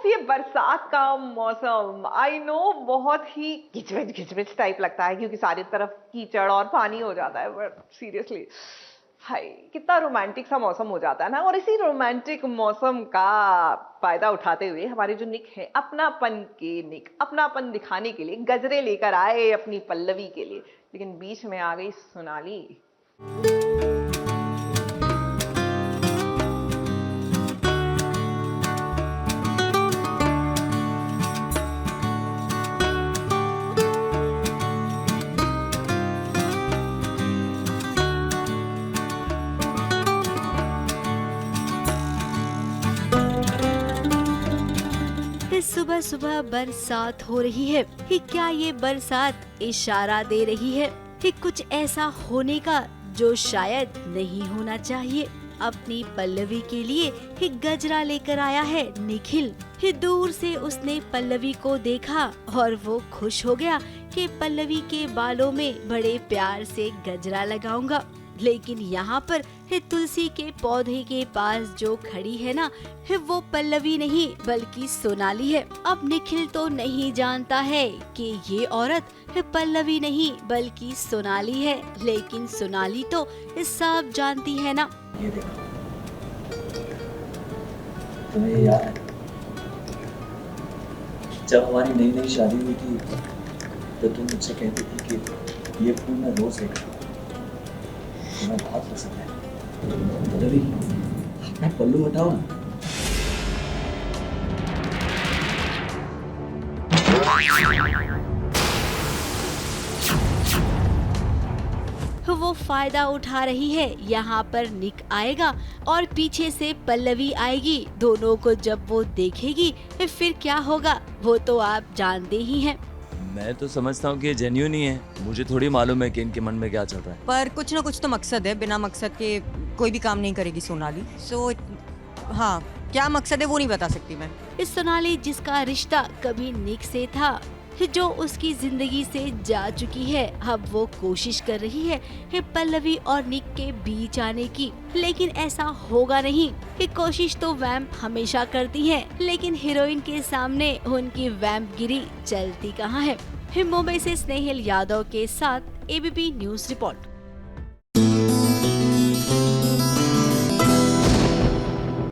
ये बरसात का मौसम आई नो बहुत ही घिचमिच घिचमिच टाइप लगता है क्योंकि सारी तरफ कीचड़ और पानी हो जाता है, बट सीरियसली हाय कितना रोमांटिक सा मौसम हो जाता है ना। और इसी रोमांटिक मौसम का फायदा उठाते हुए हमारे जो निक है अपनापन दिखाने के लिए गजरे लेकर आए अपनी पल्लवी के लिए, लेकिन बीच में आ गई सोनाली। सुबह सुबह बरसात हो रही है। क्या ये बरसात इशारा दे रही है कि कुछ ऐसा होने का जो शायद नहीं होना चाहिए। अपनी पल्लवी के लिए गजरा लेकर आया है निखिल। दूर से उसने पल्लवी को देखा और वो खुश हो गया कि पल्लवी के बालों में बड़े प्यार से गजरा लगाऊंगा। लेकिन यहाँ पर तुलसी के पौधे के पास जो खड़ी है ना, वो पल्लवी नहीं बल्कि सोनाली है। अब निखिल तो नहीं जानता है कि ये औरत पल्लवी नहीं बल्कि सोनाली है, लेकिन सोनाली तो सब जानती है ना। ये देखो, तुम्हें याद है जब हमारी नई नई शादी हुई थी तो तुम मुझसे कहती थी कि ये फूल मैं रोज लेकर तुम्हें बहुत पसंद है। पल्लवी, अपना पल्लू हटाओ ना। वो फायदा उठा रही है। यहाँ पर निक आएगा और पीछे से पल्लवी आएगी। दोनों को जब वो देखेगी फिर क्या होगा वो तो आप जानते ही हैं। मैं तो समझता हूँ कि ये जेन्युइन ही है, मुझे थोड़ी मालूम है कि इनके मन में क्या चल रहा है। पर कुछ ना कुछ तो मकसद है, बिना मकसद के कोई भी काम नहीं करेगी सोनाली। हाँ, क्या मकसद है वो नहीं बता सकती मैं। इस सोनाली जिसका रिश्ता कभी निक से था, जो उसकी जिंदगी से जा चुकी है, अब वो कोशिश कर रही है पल्लवी और निक के बीच आने की। लेकिन ऐसा होगा नहीं। कोशिश तो वैम्प हमेशा करती है, लेकिन हीरोइन के सामने उनकी वैम्प गिरी चलती कहाँ है। मुंबई से स्नेहिल यादव के साथ एबीपी न्यूज रिपोर्ट।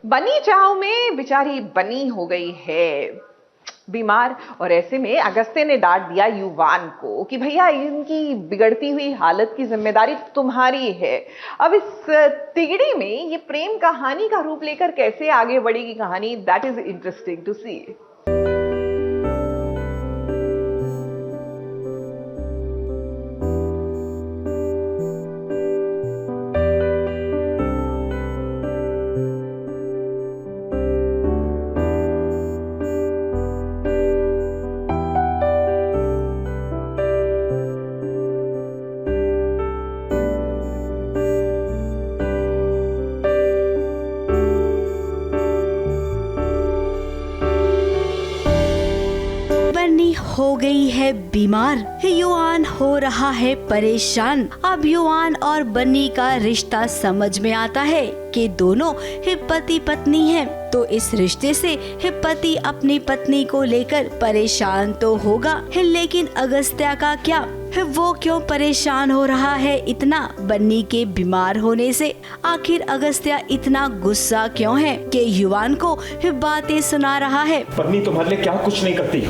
बनी चाव में बेचारी बनी हो गई है बीमार, और ऐसे में अगस्त्य ने डांट दिया युवान को कि भैया इनकी बिगड़ती हुई हालत की जिम्मेदारी तुम्हारी है। अब इस तिगड़ी में ये प्रेम कहानी का रूप लेकर कैसे आगे बढ़ेगी कहानी, दैट इज इंटरेस्टिंग टू सी। हो गई है बीमार, युवान हो रहा है परेशान। अब युवान और बन्नी का रिश्ता समझ में आता है कि दोनों पति पत्नी हैं। तो इस रिश्ते से पति अपनी पत्नी को लेकर परेशान तो होगा, लेकिन अगस्त्या का क्या? वो क्यों परेशान हो रहा है इतना बन्नी के बीमार होने से? आखिर अगस्त्या इतना गुस्सा क्यों है कि युवान को बातें सुना रहा है? बन्नी तुम्हारे लिए क्या कुछ नहीं करती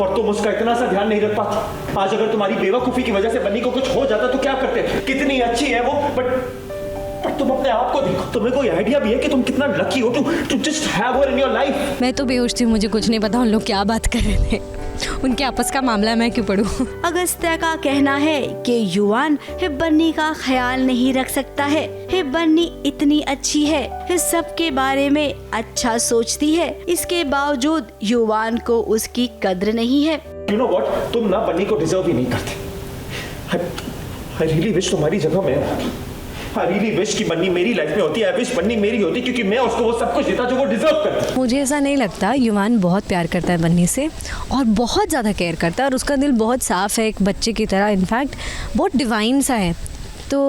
और तुम उसका इतना सा ध्यान नहीं रख पाती। आज अगर तुम्हारी बेवकूफी की वजह से बन्नी को कुछ हो जाता तो क्या करते? कितनी अच्छी है वो, बट तुम अपने आप को देखो। तुम्हें कोई आइडिया भी है कि तुम कितना लकी हो to just have her in your life? मैं तो बेहोश थी, मुझे कुछ नहीं पता उन लोग क्या बात कर रहे थे। उनके आपस का मामला है, मैं क्यों पढ़ूं? अगस्त्या का कहना है कि युवान बन्नी का ख्याल नहीं रख सकता है। बन्नी इतनी अच्छी है, सबके बारे में अच्छा सोचती है, इसके बावजूद युवान को उसकी कद्र नहीं है। You know what? तुम ना बन्नी को डिजर्व ही नहीं करते। I really wish तुम्हारी जगह मैं I really wish कि बन्नी मेरी लाइफ में होती है। I wish बन्नी मेरी होती क्योंकि मैं उसको वो सब कुछ देता जो वो डिजर्व करता है। मुझे ऐसा नहीं लगता। युवान बहुत प्यार करता है बन्नी से और बहुत ज़्यादा केयर करता है और उसका दिल बहुत साफ है, एक बच्चे की तरह। इनफैक्ट बहुत डिवाइन सा है। तो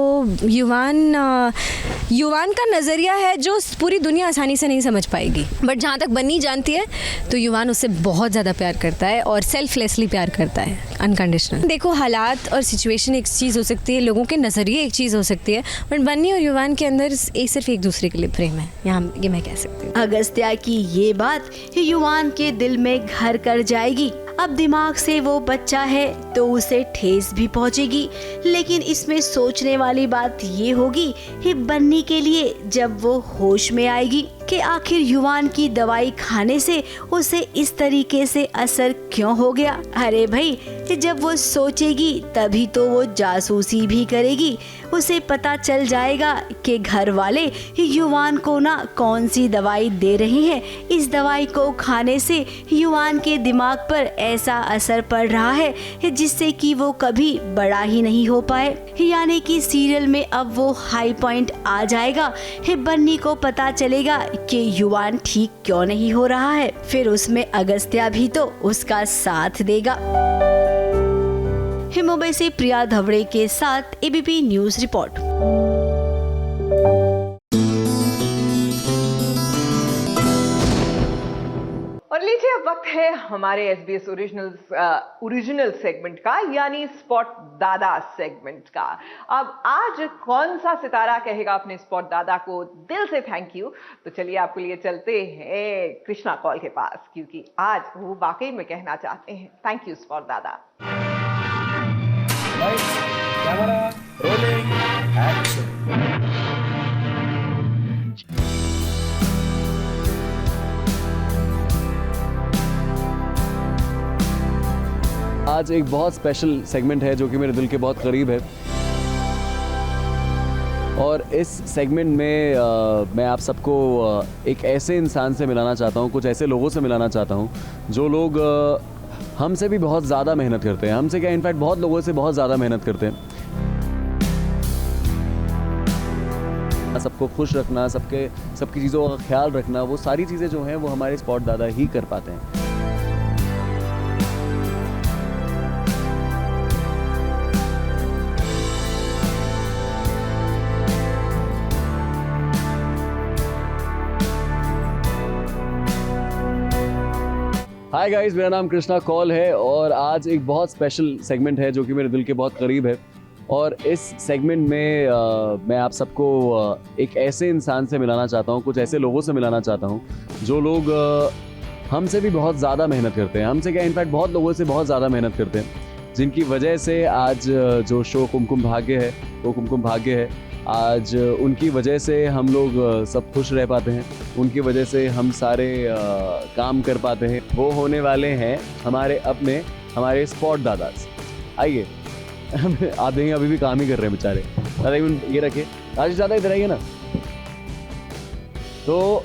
युवान का नज़रिया है जो पूरी दुनिया आसानी से नहीं समझ पाएगी, बट जहाँ तक बन्नी जानती है तो युवान उससे बहुत ज़्यादा प्यार करता है और सेल्फलेसली प्यार करता है, अनकंडीशनल। देखो, हालात और सिचुएशन एक चीज़ हो सकती है, लोगों के नज़रिए एक चीज़ हो सकती है, बट बन्नी और युवान के अंदर सिर्फ एक दूसरे के लिए प्रेम है, यहाँ ये मैं कह सकती हूँ। अगस्त्या की ये बात युवान के दिल में घर कर जाएगी। अब दिमाग से वो बच्चा है तो उसे ठेस भी पहुंचेगी, लेकिन इसमें सोचने वाली बात ये होगी कि बन्नी के लिए जब वो होश में आएगी कि आखिर युवान की दवाई खाने से उसे इस तरीके से असर क्यों हो गया। अरे भाई, जब वो सोचेगी तभी तो वो जासूसी भी करेगी। उसे पता चल जाएगा कि घर वाले युवान को ना कौन सी दवाई दे रहे हैं। इस दवाई को खाने से युवान के दिमाग पर ऐसा असर पड़ रहा है जिससे कि वो कभी बड़ा ही नहीं हो पाए। यानी कि सीरियल में अब वो हाई पॉइंट आ जाएगा। बन्नी को पता चलेगा कि युवान ठीक क्यों नहीं हो रहा है, फिर उसमें अगस्त्या भी तो उसका साथ देगा। मुंबई से प्रिया धवड़े के साथ एबीपी न्यूज रिपोर्ट। और लीजिए, अब वक्त है हमारे SBS ओरिजिनल सेगमेंट का, यानी स्पॉट दादा सेगमेंट का। अब आज कौन सा सितारा कहेगा अपने स्पॉट दादा को दिल से थैंक यू? तो चलिए आपको लिए चलते हैं कृष्णा कॉल के पास, क्योंकि आज वो वाकई में कहना चाहते हैं थैंक यू स्पॉट दादा। Camera rolling action. आज एक बहुत स्पेशल सेगमेंट है जो कि मेरे दिल के बहुत करीब है, और इस सेगमेंट में मैं आप सबको एक ऐसे इंसान से मिलाना चाहता हूँ, कुछ ऐसे लोगों से मिलाना चाहता हूँ जो लोग हमसे भी बहुत ज़्यादा मेहनत करते हैं। हमसे क्या, इनफैक्ट बहुत लोगों से बहुत ज़्यादा मेहनत करते हैं। सबको खुश रखना, सबकी चीज़ों का ख्याल रखना, वो सारी चीज़ें जो हैं वो हमारे स्पॉट दादा ही कर पाते हैं। हाय गाइस, मेरा नाम कृष्णा कौल है और आज एक बहुत स्पेशल सेगमेंट है जो कि मेरे दिल के बहुत करीब है। और इस सेगमेंट में मैं आप सबको एक ऐसे इंसान से मिलाना चाहता हूँ, कुछ ऐसे लोगों से मिलाना चाहता हूँ जो लोग हमसे भी बहुत ज़्यादा मेहनत करते हैं। हमसे क्या, इनफैक्ट बहुत लोगों से बहुत ज़्यादा मेहनत करते हैं, जिनकी वजह से आज जो शो कुमकुम भाग्य है वो कुमकुम भाग्य है। आज उनकी वजह से हम लोग सब खुश रह पाते हैं, उनकी वजह से हम सारे काम कर पाते हैं। वो होने वाले हैं हमारे स्पॉट दादास। आइए, आधे अभी भी काम ही कर रहे हैं बेचारे। दादा ये रखे, राजेश दादा इधर आइए ना। तो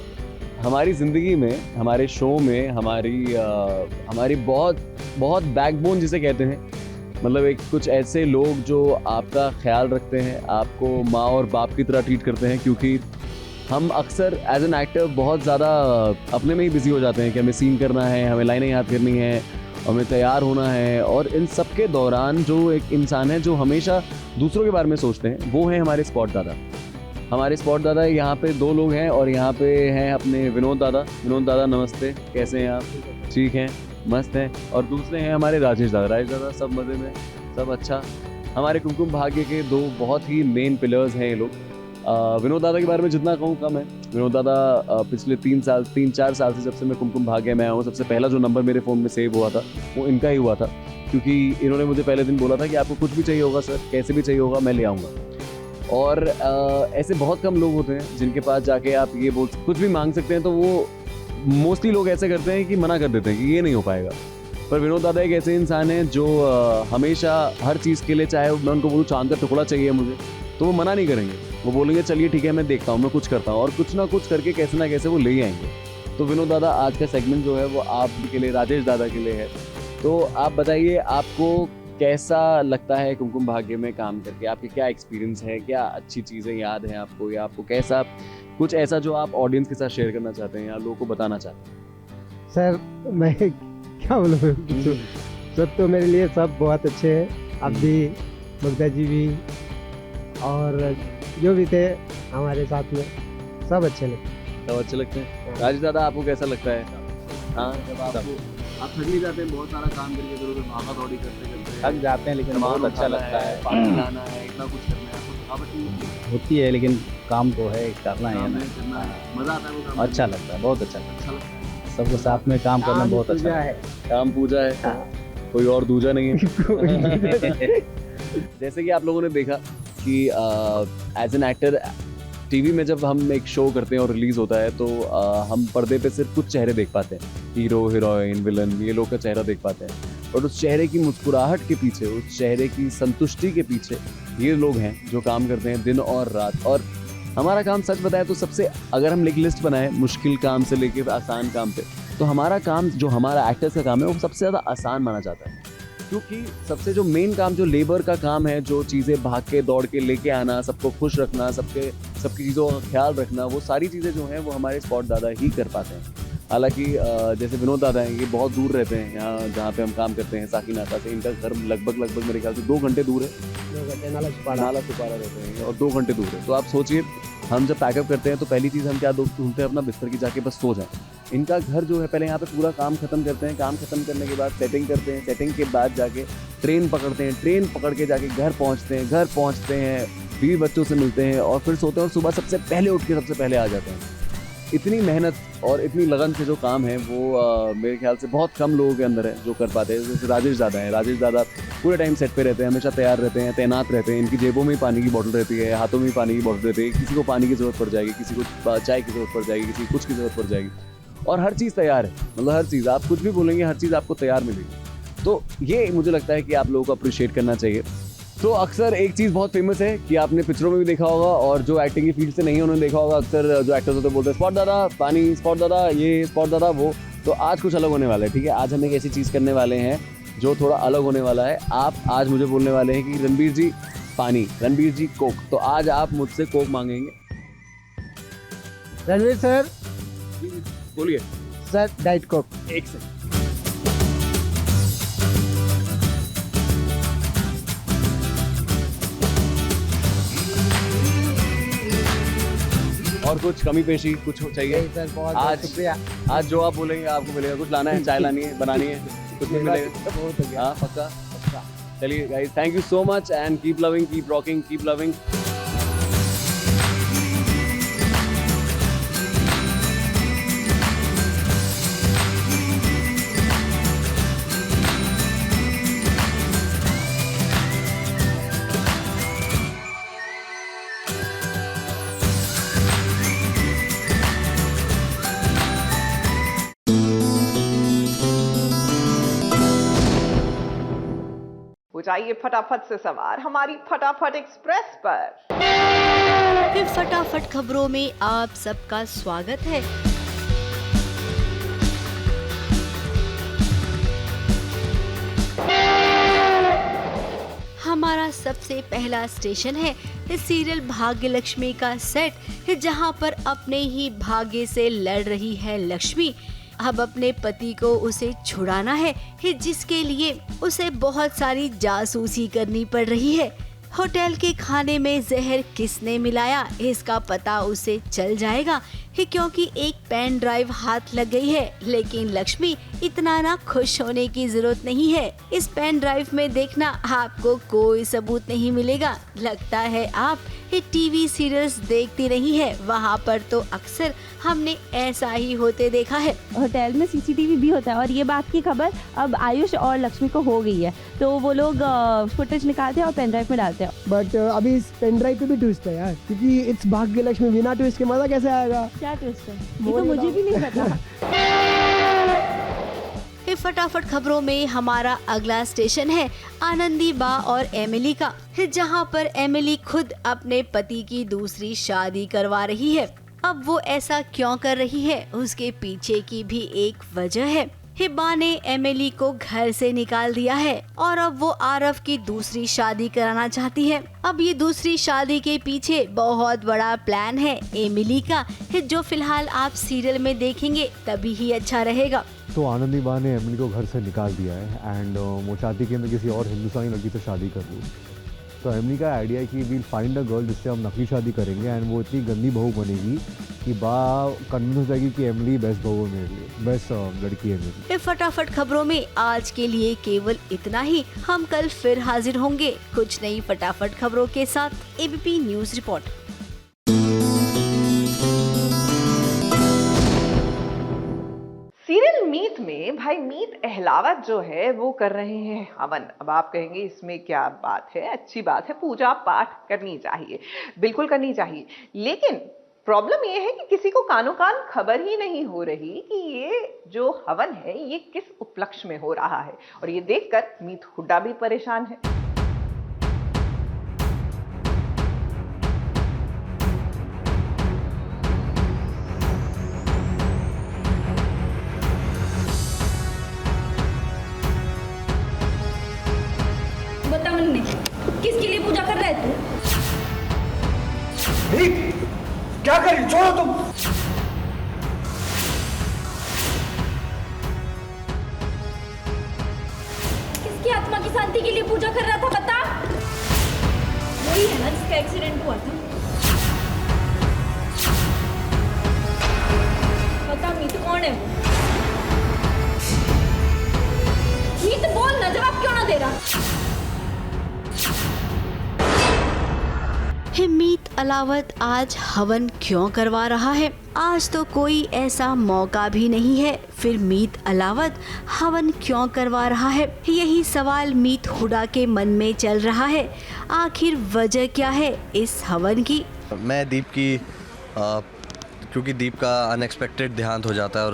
हमारी ज़िंदगी में, हमारे शो में हमारी बहुत बैकबोन जिसे कहते हैं, मतलब एक कुछ ऐसे लोग जो आपका ख्याल रखते हैं, आपको माँ और बाप की तरह ट्रीट करते हैं। क्योंकि हम अक्सर एज एन एक्टर बहुत ज़्यादा अपने में ही बिजी हो जाते हैं कि हमें सीन करना है, हमें लाइनें याद करनी है, हमें तैयार होना है। और इन सब के दौरान जो एक इंसान है जो हमेशा दूसरों के बारे में सोचते हैं, वो है हमारे स्पॉट दादा। हमारे स्पॉट दादा यहाँ पे दो लोग हैं, और यहाँ पे हैं अपने विनोद दादा। विनोद दादा नमस्ते, कैसे हैं आप? ठीक हैं, मस्त हैं। और दूसरे हैं हमारे राजेश दादा। सब मज़े में, सब अच्छा। हमारे कुमकुम भाग्य के दो बहुत ही मेन पिलर्स हैं ये लोग। विनोद दादा के बारे में जितना कहूँ कम है। विनोद दादा पिछले 3-4 साल से, जब से मैं कुमकुम भाग्य में आया हूँ, सबसे पहला जो नंबर मेरे फ़ोन में सेव हुआ था वो इनका ही हुआ था। क्योंकि इन्होंने मुझे पहले दिन बोला था कि आपको कुछ भी चाहिए होगा सर, कैसे भी चाहिए होगा, मैं ले आऊँगा। और ऐसे बहुत कम लोग होते हैं जिनके पास जाके आप ये कुछ भी मांग सकते हैं। तो वो मोस्टली लोग ऐसे करते हैं कि मना कर देते हैं कि ये नहीं हो पाएगा। पर विनोद दादा एक ऐसे इंसान हैं जो हमेशा हर चीज़ के लिए, चाहे मैं उनको बोलूँ चांद का टुकड़ा चाहिए मुझे, तो वो मना नहीं करेंगे। वो बोलेंगे चलिए ठीक है, मैं देखता हूँ, मैं कुछ करता हूँ, और कुछ ना कुछ करके कैसे ना कैसे वो ले आएंगे। तो विनोद दादा, आज का सेगमेंट जो है वो आपके लिए, राजेश दादा के लिए है। तो आप बताइए, आपको कैसा लगता है कुमकुम भाग्य में काम करके? आपके क्या एक्सपीरियंस है, क्या अच्छी चीज़ें याद हैं आपको, या आपको कैसा कुछ ऐसा जो आप ऑडियंस के साथ शेयर करना चाहते हैं या लोगों को बताना चाहते हैं? सर मैं क्या बोलूँ, सब तो मेरे लिए सब बहुत अच्छे हैं। आप भी, मुग्धा जी भी, और जो भी थे हमारे साथ में सब अच्छे लगे। सब अच्छे लगते हैं। राजेश दादा आपको कैसा लगता है? हाँ, जब आप थक नहीं जाते हैं बहुत सारा काम करके, जरूर भागा दौड़ी करते करते थक जाते हैं लेकिन बहुत अच्छा लगता है। पानी लाना है, इतना कुछ करना है, आपको थकावट नहीं होती? होती है लेकिन काम तो है, करना है काम ना। है, करना है, मजा आता है वो काम अच्छा करने लगता है, बहुत अच्छा में। लगता अच्छा लगता है। है। सबको साथ में काम करना बहुत अच्छा लगता है। काम पूजा है, कोई और दूजा नहीं है। जैसे कि आप लोगों ने देखा कि एज एन एक्टर टीवी में जब हम एक शो करते हैं और रिलीज होता है तो हम पर्दे पे सिर्फ कुछ चेहरे देख पाते हैं, हीरो हीरोइन विलन, ये लोग का चेहरा देख पाते हैं। और उस चेहरे की मुस्कुराहट के पीछे, उस चेहरे की संतुष्टि के पीछे ये लोग हैं जो काम करते हैं दिन और रात। और हमारा काम सच बताए तो सबसे, अगर हम एक लिस्ट बनाए मुश्किल काम से लेके आसान काम पे, तो हमारा काम, जो हमारा एक्टर्स का काम है, वो सबसे ज़्यादा आसान माना जाता है। क्योंकि सबसे जो मेन काम जो लेबर का काम है, जो चीज़ें भाग के दौड़ के लेके आना, सबको खुश रखना, सबकी चीज़ों का ख्याल रखना, वो सारी चीज़ें जो हैं वो हमारे स्पॉट दादा ही कर पाते हैं। हालांकि जैसे विनोद दादा हैं, ये बहुत दूर रहते हैं यहाँ जहाँ पे हम काम करते हैं, साकीनाता से। इनका घर लगभग मेरे ख्याल से 2 घंटे दूर है, 2 घंटे नाला सुपारा रहते हैं और 2 घंटे दूर है। तो आप सोचिए, हम जब पैकअप करते हैं तो पहली चीज़ हम क्या ढूंढते हैं? अपना बिस्तर की जाके बस सो जाएं। इनका घर जो है, पहले यहाँ पे पूरा काम खत्म करते हैं, काम खत्म करने के बाद सेटिंग करते हैं, सेटिंग के बाद जाके ट्रेन पकड़ते हैं, ट्रेन पकड़ के जाके घर पहुँचते हैं, बीवी बच्चों से मिलते हैं और फिर सोते हैं और सुबह सबसे पहले उठ के सबसे पहले आ जाते हैं। इतनी मेहनत और इतनी लगन से जो काम है वो मेरे ख्याल से बहुत कम लोगों के अंदर है जो कर पाते हैं। जैसे राजेश दादा हैं, राजेश दादा पूरे टाइम सेट पे रहते हैं, हमेशा तैयार रहते हैं, तैनात रहते हैं। इनकी जेबों में ही पानी की बोतल रहती है, हाथों में ही पानी की बोतल रहती है। किसी को पानी की ज़रूरत पड़ जाएगी, किसी को चाय की ज़रूरत पड़ जाएगी, किसी को कुछ की ज़रूरत पड़ जाएगी, और हर चीज़ तैयार है। मतलब हर चीज़, आप कुछ भी बोलेंगे हर चीज़ आपको तैयार मिलेगी। तो ये मुझे लगता है कि आप लोगों को अप्रिशिएट करना चाहिए। तो अक्सर एक चीज़ बहुत फेमस है कि आपने पिक्चरों में भी देखा होगा, और जो एक्टिंग की फील्ड से नहीं है उन्होंने देखा होगा, अक्सर जो एक्टर्स होते हैं बोलते हैं स्पॉट दादा पानी, स्पॉट दादा ये, स्पॉट दादा वो। तो आज कुछ अलग होने वाला है, ठीक है। आज हम एक ऐसी चीज़ करने वाले हैं जो थोड़ा अलग होने वाला है। आप आज मुझे बोलने वाले हैं कि रणबीर जी पानी, रणबीर जी कोक। तो आज आप मुझसे कोक मांगेंगे। रणवीर सर, बोलिए सर डाइट कोक। एक सेकंड। और कुछ कमी पेशी कुछ चाहिए? सर बहुत आज शुक्रिया। आज जो आप बोलेंगे आपको मिलेगा। कुछ लाना है, चाय लानी है, बनानी है, कुछ नहीं मिलेगा? बहुत हो गया। हाँ पक्का। चलिए guys, thank you so much and keep loving, keep rocking, keep loving. हो जाइए फटाफट से सवार हमारी फटाफट एक्सप्रेस पर। फिर फटाफट खबरों में आप सबका स्वागत है। हमारा सबसे पहला स्टेशन है इस सीरियल भाग्य लक्ष्मी का सेट, जहां पर अपने ही भाग्य से लड़ रही है लक्ष्मी। अब अपने पति को उसे छुड़ाना है, जिसके लिए उसे बहुत सारी जासूसी करनी पड़ रही है। होटल के खाने में जहर किसने मिलाया इसका पता उसे चल जाएगा, क्योंकि एक पेन ड्राइव हाथ लग गई है। लेकिन लक्ष्मी इतना ना खुश होने की जरूरत नहीं है। इस पेन ड्राइव में देखना आपको कोई सबूत नहीं मिलेगा। लगता है आप ये टीवी सीरियल्स देखती नहीं है, वहाँ पर तो अक्सर हमने ऐसा ही होते देखा है। होटल में सीसीटीवी भी होता है और ये बात की खबर अब आयुष और लक्ष्मी को हो गई है, तो वो लोग फुटेज निकालते हैं और पेन ड्राइव में डालते हैं। बट अभी इस पेन ड्राइव पे भी ट्विस्ट है यार, क्योंकि इट्स भाग्य लक्ष्मी, बिना ट्विस्ट के मजा कैसे आएगा? क्या ट्विस्ट है ये तो मुझे भी नहीं पता। फटाफट खबरों में हमारा अगला स्टेशन है आनंदी बा और एमिली का, जहां पर एमिली खुद अपने पति की दूसरी शादी करवा रही है। अब वो ऐसा क्यों कर रही है, उसके पीछे की भी एक वजह है। हिब्बा ने एमिली को घर से निकाल दिया है और अब वो आरव की दूसरी शादी कराना चाहती है। अब ये दूसरी शादी के पीछे बहुत बड़ा प्लान है एमिली का, जो फिलहाल आप सीरियल में देखेंगे तभी ही अच्छा रहेगा। तो आनंदी बा ने एमिली को घर से निकाल दिया है एंड वो चाहती कि मैं किसी और हिंदुस्तानी लड़की से शादी कर लूँ। तो एमली का आइडिया है कि वील फाइंड अ गर्ल जिससे हम नकली शादी करेंगे एंड वो इतनी गंदी बहू बनेगी कि बा कन्विंस हो जाएगी कि एमली बेस्ट बहू है मेरे लिए, बेस्ट लड़की है मेरी। फटाफट खबरों में आज के लिए केवल इतना ही। हम कल फिर हाजिर होंगे कुछ नई फटाफट खबरों के साथ। ABP news report. सीरियल मीत में भाई मीत अहलावत जो है वो कर रहे हैं हवन। अब आप कहेंगे इसमें क्या बात है, अच्छी बात है, पूजा पाठ करनी चाहिए, बिल्कुल करनी चाहिए। लेकिन प्रॉब्लम ये है कि किसी को कानो कान खबर ही नहीं हो रही कि ये जो हवन है ये किस उपलक्ष्य में हो रहा है। और ये देखकर मीत हुड्डा भी परेशान है। बता मुन्ने, किसके लिए पूजा कर रहा है तू? क्या कर रही, छोड़ो तुम। किसकी आत्मा की शांति के लिए पूजा कर रहा था बता? वही है ना जिसका एक्सीडेंट हुआ था। बता मीत कौन है वो? मीत बोल ना, जवाब क्यों ना दे रहा? मीत अलावत आज हवन क्यों करवा रहा है? आज तो कोई ऐसा मौका भी नहीं है, फिर मीत अलावत हवन क्यों करवा रहा है? यही सवाल मीत हुड्डा के मन में चल रहा है। आखिर वजह क्या है इस हवन की? मैं दीप की क्योंकि दीप का अनएक्सपेक्टेड देहांत हो जाता है और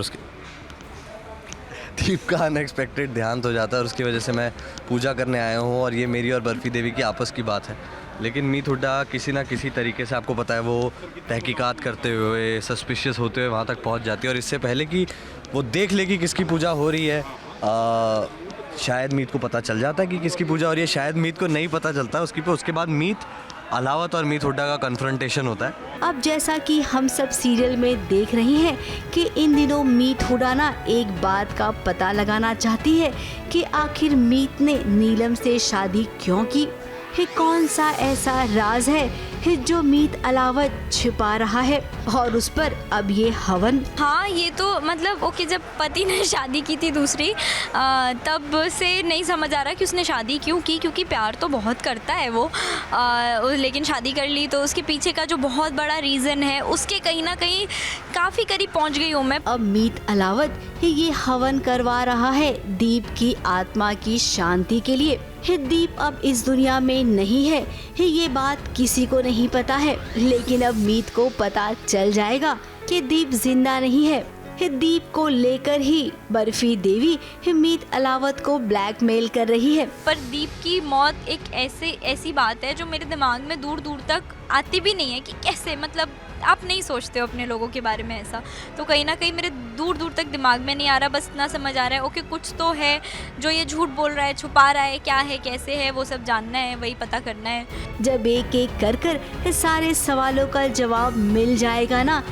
उसकी वजह से मैं पूजा करने आया हूँ और ये मेरी और बर्फी देवी की आपस की बात है। लेकिन मीत हुड्डा किसी ना किसी तरीके से, आपको पता है, वो तहकीकात करते हुए, सस्पिशियस होते हुए वहाँ तक पहुँच जाती है और इससे पहले कि वो देख ले कि किसकी पूजा हो रही है, शायद मीत को पता चल जाता है कि किसकी पूजा हो रही है, शायद मीत को नहीं पता चलता है उसके बाद मीत अलावत और मीत हुड्डा का कन्फ्रंटेशन होता है। अब जैसा कि हम सब सीरियल में देख रहे हैं कि इन दिनों मीत हुड्डा ना एक बात का पता लगाना चाहती है कि आखिर मीत ने नीलम से शादी क्यों की। ये कौन सा ऐसा राज है जो मीत अलावत छिपा रहा है और उस पर अब ये हवन। हाँ, ये तो मतलब ओके, जब पति ने शादी की थी दूसरी, तब से नहीं समझ आ रहा कि उसने शादी क्यों की, क्योंकि प्यार तो बहुत करता है वो, लेकिन शादी कर ली तो उसके पीछे का जो बहुत बड़ा रीज़न है उसके कहीं ना कहीं काफ़ी करीब पहुंच गई हूँ मैं। अब मीत अलावत ये हवन करवा रहा है दीप की आत्मा की शांति के लिए। दीप अब इस दुनिया में नहीं है, ये बात किसी को नहीं पता है, लेकिन अब मीत को पता चल जाएगा कि दीप जिंदा नहीं है। दीप को लेकर ही बर्फी देवी मीत अलावत को ब्लैकमेल कर रही है। पर दीप की मौत एक ऐसी बात है जो मेरे दिमाग में दूर दूर तक आती भी नहीं है कि कैसे, मतलब आप नहीं सोचते हो अपने लोगों के बारे में ऐसा, तो कहीं ना कहीं मेरे दूर दूर तक दिमाग में नहीं आ रहा। बस इतना समझ आ रहा है ओके कुछ तो है जो ये झूठ बोल रहा है, छुपा रहा है, क्या है कैसे है वो सब जानना है, वही पता करना है। जब एक एक कर सारे सवालों का जवाब मिल जाएगा ना,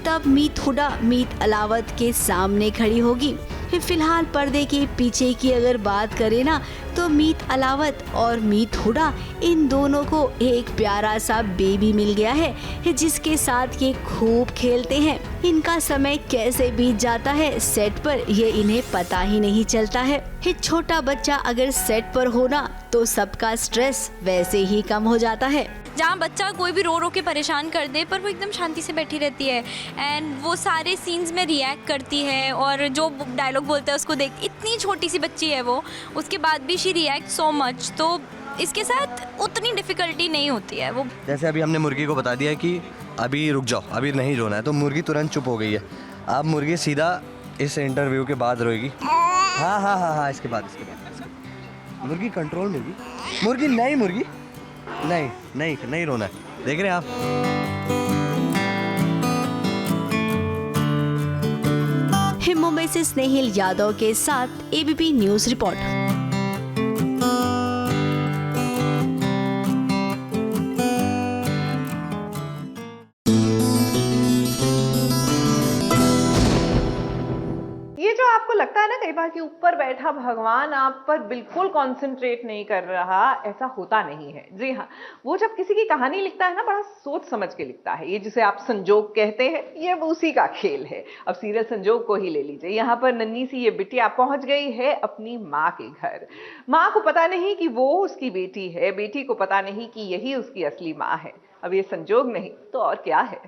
तब मीत हुड्डा मीत अलावत के सामने खड़ी होगी। फिलहाल पर्दे के पीछे की अगर बात करें ना, तो मीत अलावत और मीत हुड्डा इन दोनों को एक प्यारा सा बेबी मिल गया है जिसके साथ ये खूब खेलते हैं। इनका समय कैसे बीत जाता है सेट पर ये इन्हें पता ही नहीं चलता है। छोटा बच्चा अगर सेट पर होना तो सबका स्ट्रेस वैसे ही कम हो जाता है। जहाँ बच्चा कोई भी रो रो के परेशान कर दे पर वो एकदम शांति से बैठी रहती है एंड वो सारे सीन्स में रिएक्ट करती है और जो डायलॉग बोलता है उसको देख, इतनी छोटी सी बच्ची है वो, उसके बाद भी शी रिएक्ट सो मच। तो इसके साथ उतनी डिफ़िकल्टी नहीं होती है। वो जैसे अभी हमने मुर्गी को बता दिया कि अभी रुक जाओ, अभी नहीं रोना है, तो मुर्गी तुरंत चुप हो गई है। अब मुर्गी सीधा इस इंटरव्यू के बाद रोएगी। हाँ, इसके बाद मुर्गी कंट्रोल में भी, मुर्गी नहीं रोना है। देख रहे हैं आप। मुंबई से स्नेहिल यादव के साथ एबीपी न्यूज रिपोर्ट। ये जो आपको लगता है ना कई बार कि ऊपर बैठा भगवान आप पर बिल्कुल कंसंट्रेट नहीं कर रहा, ऐसा होता नहीं है। जी हाँ, वो जब किसी की कहानी लिखता है ना बड़ा सोच समझ के लिखता है। ये जिसे आप संजोग कहते हैं, ये उसी का खेल है। अब सीरियल संजोग को ही ले लीजिए। यहाँ पर नन्ही सी ये बिटिया पहुंच गई है अपनी माँ के घर। माँ को पता नहीं कि वो उसकी बेटी है, बेटी को पता नहीं कि यही उसकी असली माँ है। अब ये संजोग नहीं तो और क्या है।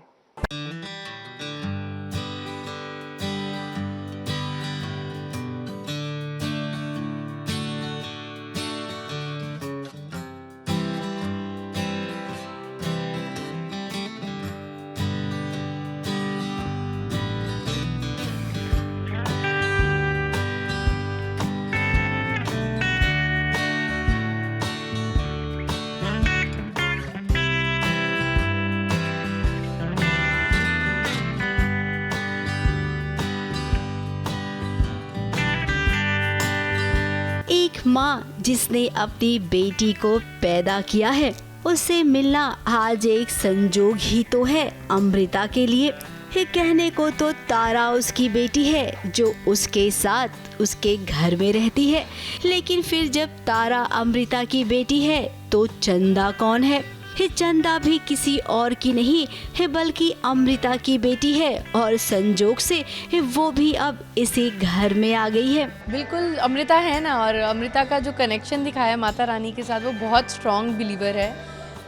एक माँ जिसने अपनी बेटी को पैदा किया है, उससे मिलना आज एक संजोग ही तो है अमृता के लिए। ये कहने को तो तारा उसकी बेटी है जो उसके साथ उसके घर में रहती है, लेकिन फिर जब तारा अमृता की बेटी है तो चंदा कौन है? ये चंदा भी किसी और की नहीं है बल्कि अमृता की बेटी है और संजोग से वो भी अब इसी घर में आ गई है। बिल्कुल अमृता है ना, और अमृता का जो कनेक्शन दिखाया माता रानी के साथ वो बहुत स्ट्रॉन्ग बिलीवर है,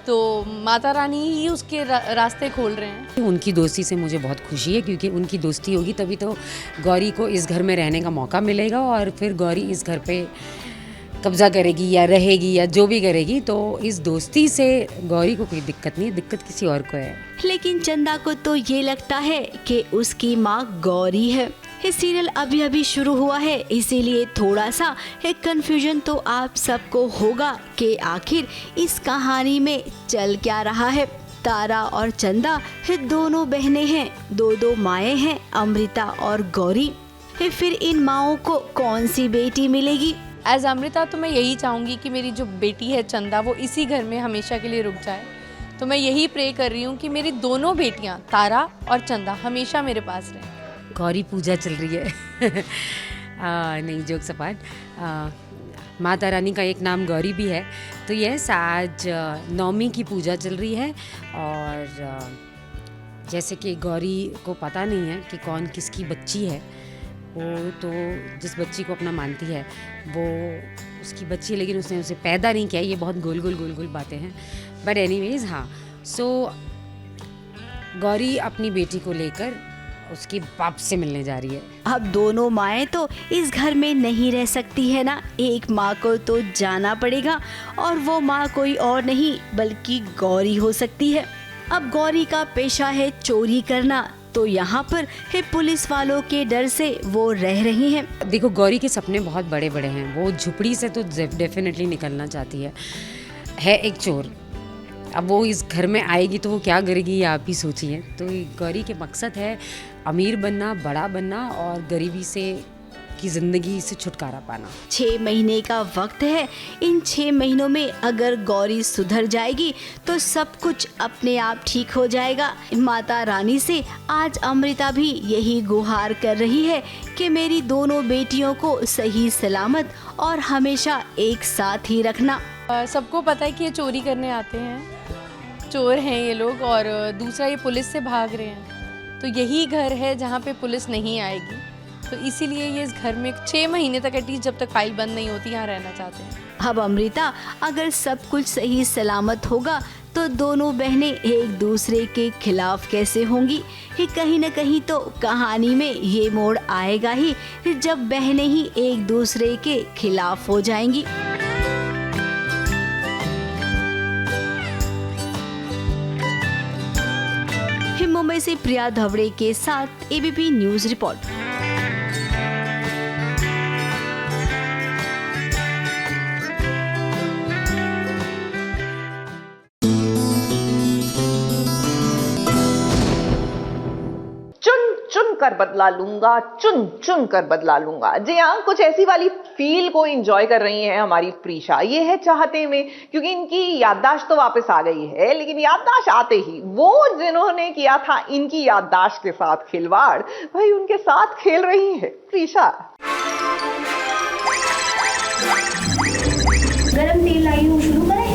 तो माता रानी ही उसके रास्ते खोल रहे हैं। उनकी दोस्ती से मुझे बहुत खुशी है क्योंकि उनकी दोस्ती होगी तभी तो गौरी को इस घर में रहने का मौका मिलेगा और फिर गौरी इस घर पे कब्जा करेगी या रहेगी या जो भी करेगी, तो इस दोस्ती से गौरी को कोई दिक्कत नहीं है, दिक्कत किसी और को है। लेकिन चंदा को तो ये लगता है कि उसकी माँ गौरी है। ये सीरियल अभी अभी शुरू हुआ है, इसीलिए थोड़ा सा एक कंफ्यूजन तो आप सबको होगा कि आखिर इस कहानी में चल क्या रहा है। तारा और चंदा ये दोनों बहनें हैं, दो माएँ हैं, अमृता और गौरी। फिर इन माओं को कौन सी बेटी मिलेगी? एज अमृता तो मैं यही चाहूँगी कि मेरी जो बेटी है चंदा वो इसी घर में हमेशा के लिए रुक जाए। तो मैं यही प्रे कर रही हूँ कि मेरी दोनों बेटियाँ तारा और चंदा हमेशा मेरे पास रहें। गौरी पूजा चल रही है नहीं, जोक सपाट। माता रानी का एक नाम गौरी भी है, तो यस आज नवमी की पूजा चल रही है और जैसे कि गौरी को पता नहीं है कि कौन किसकी बच्ची है, वो तो जिस बच्ची को अपना मानती है वो उसकी बच्ची है, लेकिन उसने उसे पैदा नहीं किया। ये बहुत गोल गोल बातें हैं, बट एनीवेज हाँ, सो गौरी अपनी बेटी को लेकर उसके बाप से मिलने जा रही है। अब दोनों माएँ तो इस घर में नहीं रह सकती है ना, एक माँ को तो जाना पड़ेगा और वो माँ कोई और नहीं बल्कि गौरी हो सकती है। अब गौरी का पेशा है चोरी करना, तो यहाँ पर है पुलिस वालों के डर से वो रह रही हैं। देखो गौरी के सपने बहुत बड़े बड़े हैं, वो झुपड़ी से तो डेफिनेटली निकलना चाहती है एक चोर। अब वो इस घर में आएगी तो वो क्या करेगी ये आप ही सोचिए। तो गौरी के मकसद है अमीर बनना, बड़ा बनना और गरीबी से की ज़िंदगी से छुटकारा पाना। 6 महीने का वक्त है, इन 6 महीनों में अगर गौरी सुधर जाएगी तो सब कुछ अपने आप ठीक हो जाएगा। माता रानी से आज अमृता भी यही गुहार कर रही है कि मेरी दोनों बेटियों को सही सलामत और हमेशा एक साथ ही रखना। सबको पता है कि ये चोरी करने आते हैं, चोर हैं ये लोग, और दूसरा ये पुलिस से भाग रहे हैं, तो यही घर है जहाँ पे पुलिस नहीं आएगी, तो इसीलिए ये इस घर में 6 महीने तक एटलीस्ट जब तक फाइल बंद नहीं होती यहाँ रहना चाहते हैं। अब अमृता अगर सब कुछ सही सलामत होगा तो दोनों बहनें एक दूसरे के खिलाफ कैसे होंगी? ये कहीं न कहीं तो कहानी में ये मोड़ आएगा ही जब बहनें ही एक दूसरे के खिलाफ हो जाएंगी। मुंबई से प्रिया धवड़े के साथ एबीपी न्यूज रिपोर्ट। चुन चुन कर बदला लूंगा, चुन चुन कर बदला लूंगा। जी हाँ, कुछ ऐसी वाली फील को एंजॉय कर रही हैं हमारी प्रीशा। ये है चाहते में, क्योंकि इनकी याददाश्त तो वापस आ गई है, लेकिन याददाश्त आते ही वो जिन्होंने किया था इनकी याददाश्त के साथ खिलवाड़, भाई उनके साथ खेल रही है प्रीशा। गरम तेल लाई हूँ, शुरू करें?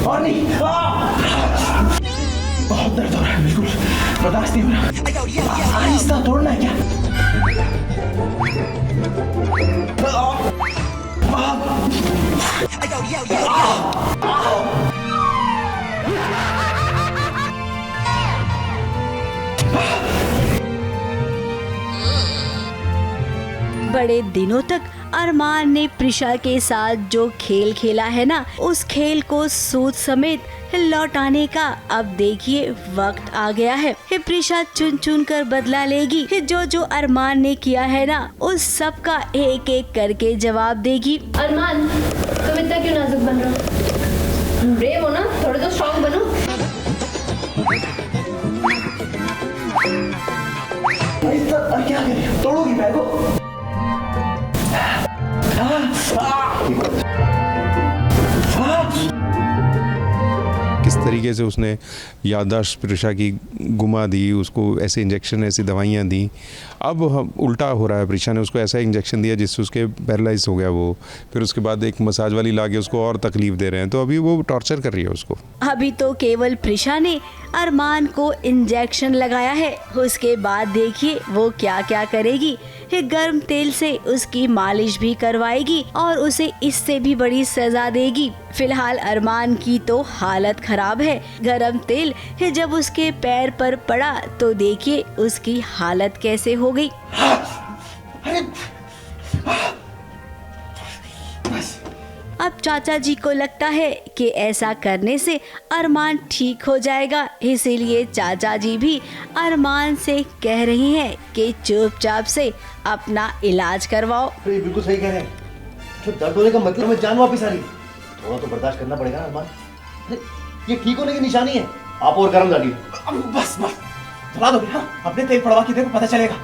और नहीं, बहुत दर्द हो रहा है, बिल्कुल बर्दाश्त नहीं हो रहा। आहिस्ता तोड़ना है क्या? बड़े दिनों तक अरमान ने प्रीशा के साथ जो खेल खेला है ना, उस खेल को सूद समेत लौटाने का अब देखिए वक्त आ गया है। प्रीशा चुन चुन कर बदला लेगी, जो जो अरमान ने किया है ना उस सब का एक एक करके जवाब देगी। अरमान, तुम इतना क्यों नाजुक बन रहे हो? ब्रेव हो ना, थोड़े तो स्ट्रॉन्ग बनो। क्या करें? तोड़ोगी पैर को? किस तरीके से उसने याददाश्त प्रीशा की गुमा दी, उसको ऐसे इंजेक्शन, ऐसी दवाइयाँ दी। अब उल्टा हो रहा है, प्रीशा ने उसको ऐसा इंजेक्शन दिया जिससे उसके पैरालाइज हो गया वो, फिर उसके बाद एक मसाज वाली लाके उसको और तकलीफ दे रहे हैं, तो अभी वो टॉर्चर कर रही है उसको। अभी तो केवल प्रीशा ने अरमान को इंजेक्शन लगाया है, उसके बाद देखिए वो क्या क्या करेगी। गर्म तेल से उसकी मालिश भी करवाएगी और उसे इससे भी बड़ी सजा देगी। फिलहाल अरमान की तो हालत खराब है। गर्म तेल जब उसके पैर पर पड़ा तो देखिए उसकी हालत कैसे हो गई। अब चाचा जी को लगता है कि ऐसा करने से अरमान ठीक हो जाएगा, इसीलिए चाचा जी भी अरमान से कह रही हैं कि चुपचाप से अपना इलाज करवाओ। बिल्कुल सही कह रहे हैं, तो दर्द होने का मतलब है जान वापस आ रही, थोड़ा तो बर्दाश्त करना पड़ेगा ना अरमान। ये ठीक होने की निशानी है, आप और गर्म डालिए। बस बस चला दो, अपने तेल पड़वा के देखो, पता चलेगा।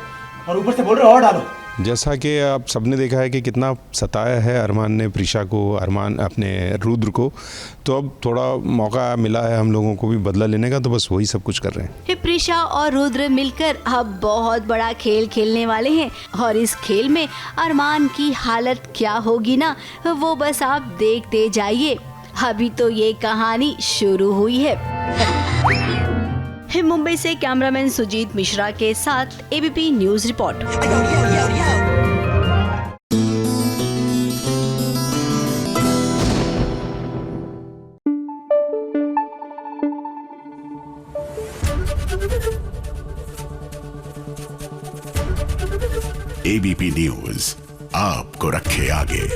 और ऊपर से बोल रहे हो और डालो। जैसा कि आप सबने देखा है कि कितना सताया है अरमान ने प्रीशा को, अरमान अपने रुद्र को, तो अब थोड़ा मौका मिला है हम लोगों को भी बदला लेने का, तो बस वही सब कुछ कर रहे हैं। प्रीशा और रुद्र मिलकर अब बहुत बड़ा खेल खेलने वाले हैं और इस खेल में अरमान की हालत क्या होगी ना, वो बस आप देखते जाइए। अभी तो ये कहानी शुरू हुई है। मुंबई से कैमरामैन सुजीत मिश्रा के साथ ABP news report. ABP news आपको रखे आगे।